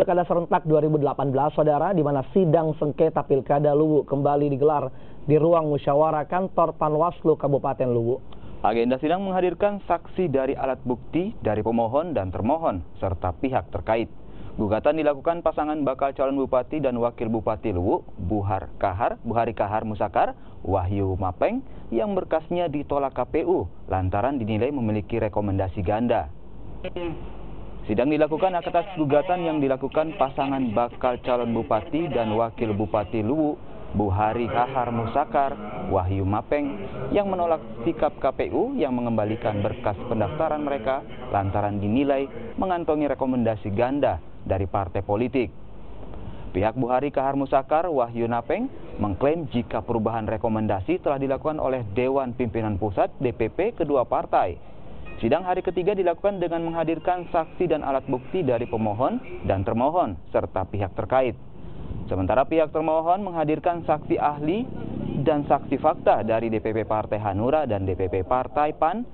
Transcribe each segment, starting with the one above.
Pilkada serentak 2018, saudara, di mana sidang sengketa Pilkada Luwu kembali digelar di ruang musyawarah kantor Panwaslu Kabupaten Luwu. Agenda sidang menghadirkan saksi dari alat bukti dari pemohon dan termohon serta pihak terkait. Gugatan dilakukan pasangan bakal calon bupati dan wakil bupati Luwu, Buhari Kahar Musakar, Wahyu Mapeng, yang berkasnya ditolak KPU lantaran dinilai memiliki rekomendasi ganda. Sidang dilakukan atas gugatan yang dilakukan pasangan bakal calon bupati dan wakil bupati Luwu, Buhari Kahar Musakar, Wahyu Mapeng, yang menolak sikap KPU yang mengembalikan berkas pendaftaran mereka lantaran dinilai mengantongi rekomendasi ganda dari partai politik. Pihak Buhari Kahar Musakar, Wahyu Mapeng, mengklaim jika perubahan rekomendasi telah dilakukan oleh Dewan Pimpinan Pusat DPP kedua partai. Sidang hari ketiga dilakukan dengan menghadirkan saksi dan alat bukti dari pemohon dan termohon serta pihak terkait. Sementara pihak termohon menghadirkan saksi ahli dan saksi fakta dari DPP Partai Hanura dan DPP Partai PAN.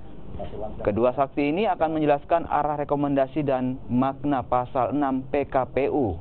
Kedua saksi ini akan menjelaskan arah rekomendasi dan makna pasal 6 PKPU.